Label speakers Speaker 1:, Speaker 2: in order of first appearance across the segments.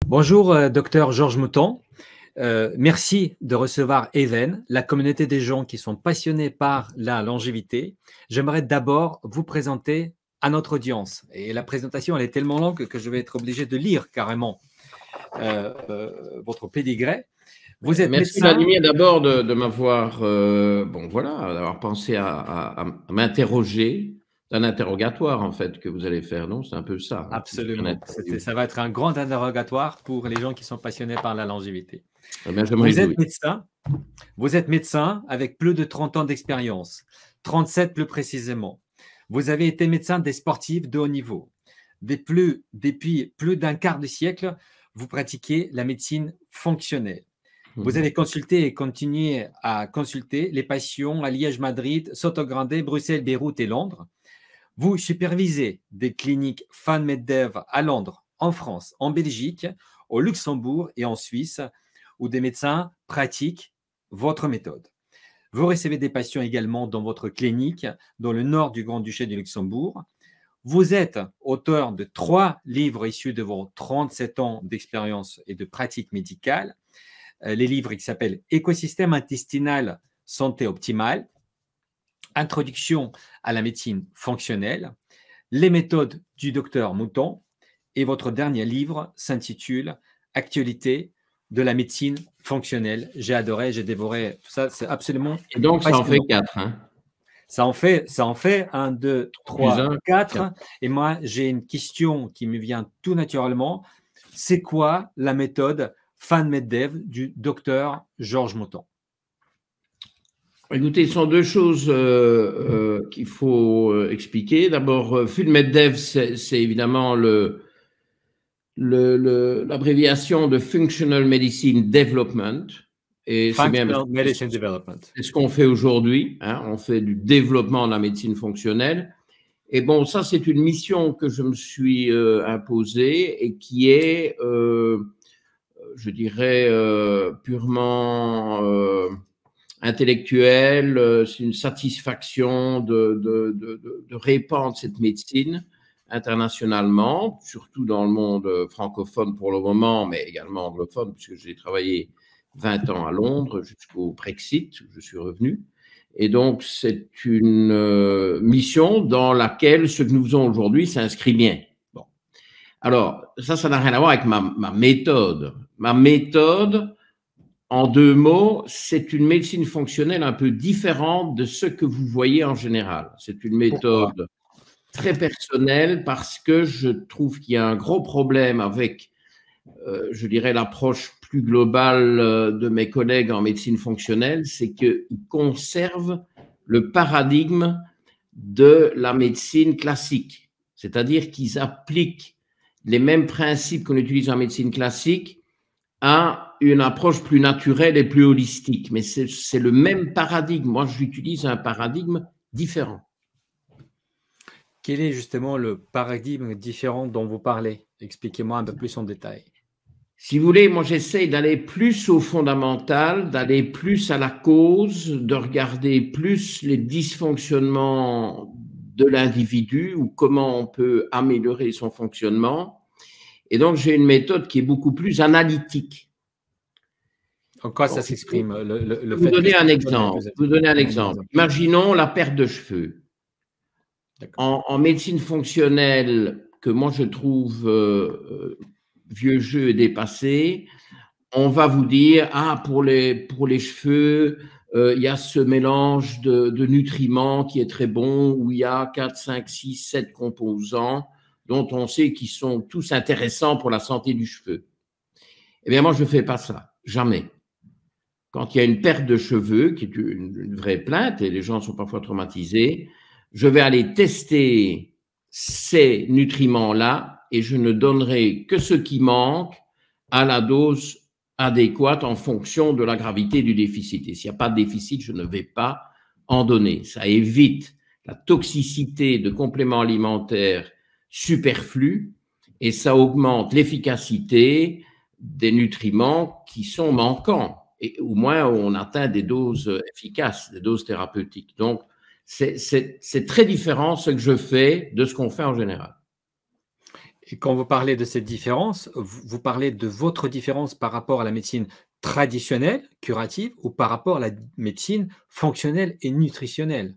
Speaker 1: Bonjour, docteur Georges Mouton. Merci de recevoir Even, la communauté des gens qui sont passionnés par la longévité. J'aimerais d'abord vous présenter à notre audience. Et la présentation, elle est tellement longue que je vais être obligé de lire carrément votre pédigré.
Speaker 2: Vous êtes Merci médecin. Vladimir d'abord de m'avoir d'avoir pensé à m'interroger. C'est un interrogatoire en fait que vous allez faire, non? C'est un peu ça.
Speaker 1: Absolument. Ça va être un grand interrogatoire pour les gens qui sont passionnés par la longévité. Vous êtes médecin avec plus de 30 ans d'expérience, 37 plus précisément. Vous avez été médecin des sportifs de haut niveau. Depuis plus d'un quart de siècle, vous pratiquez la médecine fonctionnelle. Vous avez consulté et continué à consulter les patients à Liège, Madrid, Sotogrande, Bruxelles, Beyrouth et Londres. Vous supervisez des cliniques FanMedDev à Londres, en France, en Belgique, au Luxembourg et en Suisse, où des médecins pratiquent votre méthode. Vous recevez des patients également dans votre clinique, dans le nord du Grand-Duché du Luxembourg. Vous êtes auteur de 3 livres issus de vos 37 ans d'expérience et de pratique médicale. Les livres qui s'appellent « Écosystème intestinal, santé optimale »,« Introduction à la médecine fonctionnelle »,« Les méthodes du docteur Mouton » et votre dernier livre s'intitule « Actualité de la médecine fonctionnelle ». J'ai adoré, j'ai dévoré tout ça, c'est absolument
Speaker 2: Et donc, passionnant. Ça en fait 4, hein?
Speaker 1: Ça en fait 1, 2, 3, 4. Et moi, j'ai une question qui me vient tout naturellement. C'est quoi la méthode FanMedDev du docteur Georges Mouton?
Speaker 2: Écoutez, ce sont 2 choses qu'il faut expliquer. D'abord, FanMedDev, c'est évidemment l'abréviation de Functional Medicine Development.
Speaker 1: Et c'est bien,
Speaker 2: c'est ce qu'on fait aujourd'hui. Hein, on fait du développement de la médecine fonctionnelle. Et bon, ça, c'est une mission que je me suis imposée et qui est, je dirais, purement intellectuelle. C'est une satisfaction de répandre cette médecine internationalement, surtout dans le monde francophone pour le moment, mais également anglophone, puisque j'ai travaillé 20 ans à Londres jusqu'au Brexit, où je suis revenu. Et donc, c'est une mission dans laquelle ce que nous faisons aujourd'hui s'inscrit bien. Bon. Alors, ça n'a rien à voir avec ma méthode. Ma méthode, en 2 mots, c'est une médecine fonctionnelle un peu différente de ce que vous voyez en général. C'est une méthode très personnelle parce que je trouve qu'il y a un gros problème avec, je dirais, l'approche plus globale de mes collègues en médecine fonctionnelle, c'est qu'ils conservent le paradigme de la médecine classique. C'est-à-dire qu'ils appliquent les mêmes principes qu'on utilise en médecine classique à une approche plus naturelle et plus holistique. Mais c'est le même paradigme. Moi, j'utilise un paradigme différent.
Speaker 1: Quel est justement le paradigme différent dont vous parlez? Expliquez-moi un peu plus en détail.
Speaker 2: Si vous voulez, moi, j'essaie d'aller plus au fondamental, d'aller plus à la cause, de regarder plus les dysfonctionnements de l'individu ou comment on peut améliorer son fonctionnement. Et donc, j'ai une méthode qui est beaucoup plus analytique.
Speaker 1: En quoi ça s'exprime?
Speaker 2: Vous donner un exemple. Imaginons la perte de cheveux. En médecine fonctionnelle, que moi je trouve vieux jeu et dépassé, on va vous dire, pour les cheveux, il y a ce mélange de nutriments qui est très bon, où il y a 4, 5, 6, 7 composants dont on sait qu'ils sont tous intéressants pour la santé du cheveu. Eh bien, moi, je ne fais pas ça, jamais. Quand il y a une perte de cheveux, qui est une vraie plainte, et les gens sont parfois traumatisés, je vais aller tester ces nutriments-là et je ne donnerai que ce qui manque à la dose adéquate en fonction de la gravité du déficit. Et s'il n'y a pas de déficit, je ne vais pas en donner. Ça évite la toxicité de compléments alimentaires superflus et ça augmente l'efficacité des nutriments qui sont manquants. Et au moins, on atteint des doses efficaces, des doses thérapeutiques. Donc, c'est très différent ce que je fais de ce qu'on fait en général.
Speaker 1: Et quand vous parlez de cette différence, vous parlez de votre différence par rapport à la médecine traditionnelle, curative, ou par rapport à la médecine fonctionnelle et nutritionnelle?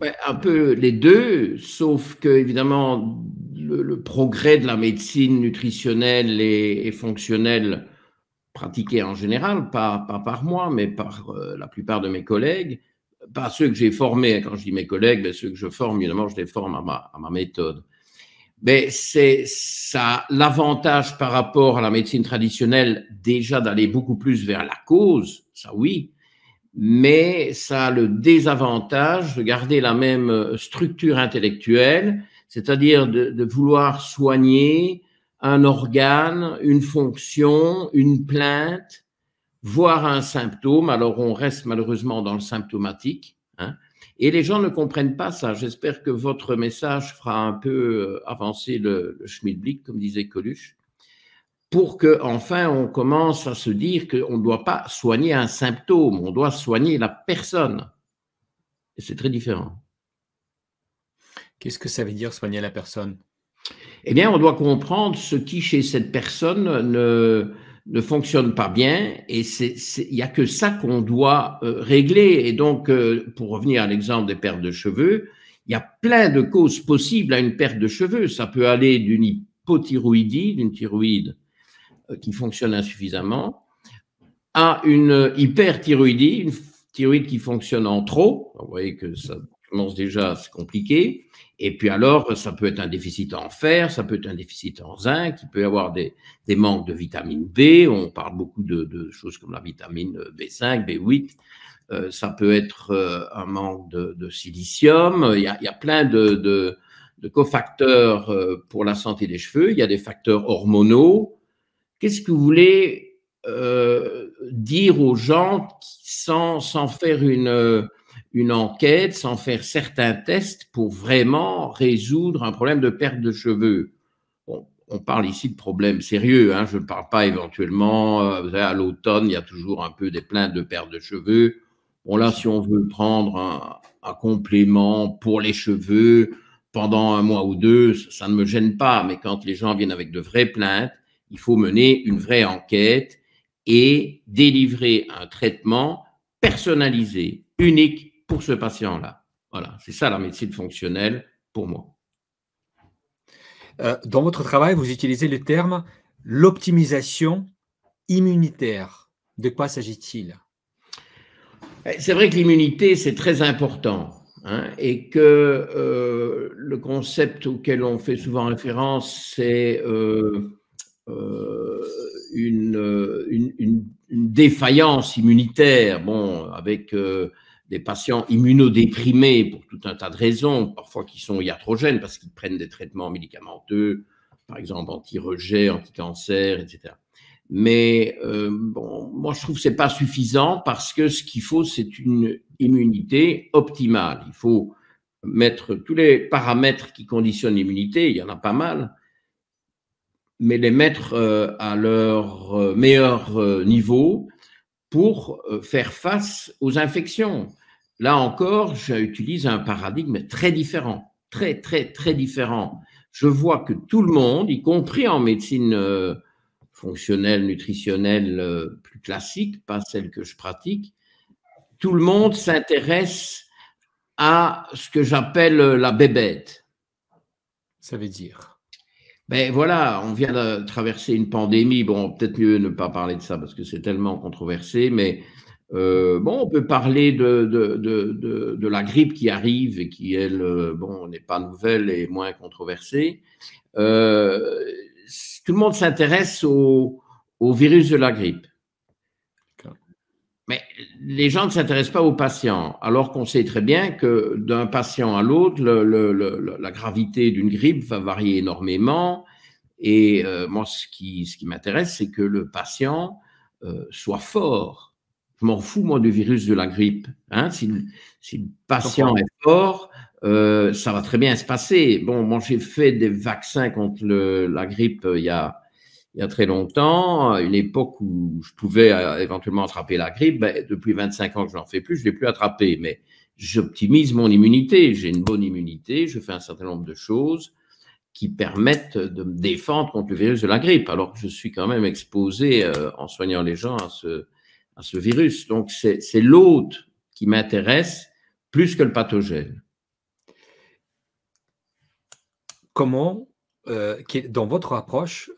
Speaker 2: Ouais, un peu les deux, sauf que évidemment le progrès de la médecine nutritionnelle et fonctionnelle pratiquée en général, pas par moi, mais par la plupart de mes collègues, pas ceux que j'ai formés. Quand je dis mes collègues, mais ceux que je forme, évidemment, je les forme à ma méthode. Mais c'est ça l'avantage par rapport à la médecine traditionnelle, déjà d'aller beaucoup plus vers la cause, ça oui, mais ça a le désavantage de garder la même structure intellectuelle, c'est-à-dire de vouloir soigner un organe, une fonction, une plainte, voire un symptôme. Alors on reste malheureusement dans le symptomatique, hein, et les gens ne comprennent pas ça. J'espère que votre message fera un peu avancer le schmilblick, comme disait Coluche, pour qu'enfin on commence à se dire qu'on ne doit pas soigner un symptôme, on doit soigner la personne. Et c'est très différent.
Speaker 1: Qu'est-ce que ça veut dire soigner la personne?
Speaker 2: Eh bien, on doit comprendre ce qui, chez cette personne, ne fonctionne pas bien, et il n'y a que ça qu'on doit régler. Et donc, pour revenir à l'exemple des pertes de cheveux, il y a plein de causes possibles à une perte de cheveux. Ça peut aller d'une hypothyroïdie, d'une thyroïde qui fonctionne insuffisamment, à une hyperthyroïdie, une thyroïde qui fonctionne en trop. Vous voyez que ça commence déjà à se compliquer. Et puis alors, ça peut être un déficit en fer, ça peut être un déficit en zinc, il peut y avoir des manques de vitamine B. On parle beaucoup de choses comme la vitamine B5, B8. Ça peut être un manque de silicium. Il y a plein de cofacteurs pour la santé des cheveux. Il y a des facteurs hormonaux. Qu'est-ce que vous voulez dire aux gens sans faire une enquête, sans faire certains tests pour vraiment résoudre un problème de perte de cheveux? Bon, on parle ici de problèmes sérieux, hein, je ne parle pas éventuellement, à l'automne, il y a toujours un peu des plaintes de perte de cheveux. Bon, là, si on veut prendre un complément pour les cheveux pendant 1 mois ou 2, ça ne me gêne pas, mais quand les gens viennent avec de vraies plaintes, il faut mener une vraie enquête et délivrer un traitement personnalisé, unique pour ce patient-là. Voilà, c'est ça la médecine fonctionnelle pour moi.
Speaker 1: Dans votre travail, vous utilisez le terme l'optimisation immunitaire. De quoi s'agit-il?
Speaker 2: C'est vrai que l'immunité, c'est très important, hein, et que le concept auquel on fait souvent référence, c'est une défaillance immunitaire, bon, avec des patients immunodéprimés pour tout un tas de raisons, parfois qui sont iatrogènes parce qu'ils prennent des traitements médicamenteux, par exemple anti-rejet, anti-cancer, etc. Mais bon, moi je trouve que ce n'est pas suffisant parce que ce qu'il faut, c'est une immunité optimale. Il faut mettre tous les paramètres qui conditionnent l'immunité, il y en a pas mal, mais les mettre à leur meilleur niveau pour faire face aux infections. Là encore, j'utilise un paradigme très différent, très, très, très différent. Je vois que tout le monde, y compris en médecine fonctionnelle, nutritionnelle, plus classique, pas celle que je pratique, tout le monde s'intéresse à ce que j'appelle la bébête.
Speaker 1: Ça veut dire?
Speaker 2: Ben voilà, on vient de traverser une pandémie. Bon, peut-être mieux ne pas parler de ça parce que c'est tellement controversé, mais bon, on peut parler de la grippe qui arrive et qui, elle, bon, n'est pas nouvelle et moins controversée. Tout le monde s'intéresse au virus de la grippe. Mais les gens ne s'intéressent pas aux patients, alors qu'on sait très bien que d'un patient à l'autre, la gravité d'une grippe va varier énormément. Et moi, ce qui m'intéresse, c'est que le patient soit fort. Je m'en fous, moi, du virus de la grippe. Hein. Si le patient est fort, ça va très bien se passer. Bon, moi, j'ai fait des vaccins contre la grippe il y a très longtemps, à une époque où je pouvais éventuellement attraper la grippe. Ben, depuis 25 ans que je n'en fais plus, je ne l'ai plus attrapé. Mais j'optimise mon immunité. J'ai une bonne immunité, je fais un certain nombre de choses. qui permettent de me défendre contre le virus de la grippe, alors que je suis quand même exposé en soignant les gens à ce virus. Donc, c'est l'hôte qui m'intéresse plus que le pathogène.
Speaker 1: Comment, dans votre approche,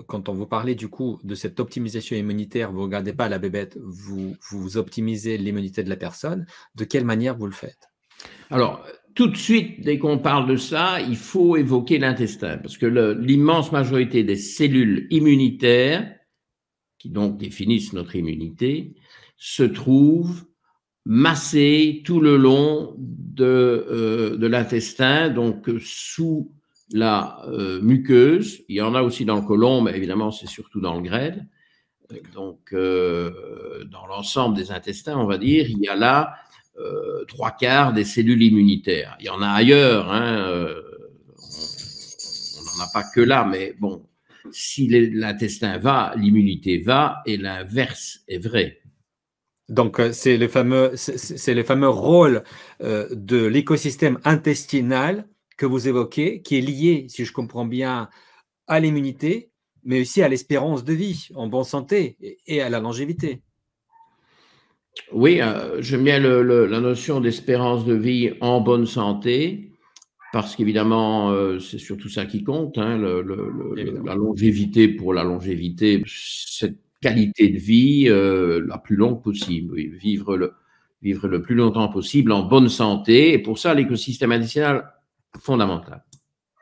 Speaker 1: quand on vous parlait du coup de cette optimisation immunitaire, vous ne regardez pas la bébête, vous optimisez l'immunité de la personne, de quelle manière vous le faites?
Speaker 2: Alors, tout de suite, dès qu'on parle de ça, il faut évoquer l'intestin, parce que l'immense majorité des cellules immunitaires, qui donc définissent notre immunité, se trouvent massées tout le long de l'intestin, donc sous la muqueuse. Il y en a aussi dans le côlon, mais évidemment, c'est surtout dans le grêle. Donc, dans l'ensemble des intestins, on va dire, il y a là 3/4 des cellules immunitaires. Il y en a ailleurs, hein, on n'en a pas que là, mais bon, si l'intestin va, l'immunité va, et l'inverse est vrai.
Speaker 1: Donc, c'est le fameux rôle de l'écosystème intestinal que vous évoquez, qui est lié, si je comprends bien, à l'immunité, mais aussi à l'espérance de vie en bonne santé et à la longévité.
Speaker 2: Oui, j'aime bien la notion d'espérance de vie en bonne santé, parce qu'évidemment, c'est surtout ça qui compte, hein, la longévité pour la longévité, cette qualité de vie la plus longue possible, oui, vivre le plus longtemps possible en bonne santé, et pour ça, l'écosystème intestinal, fondamental.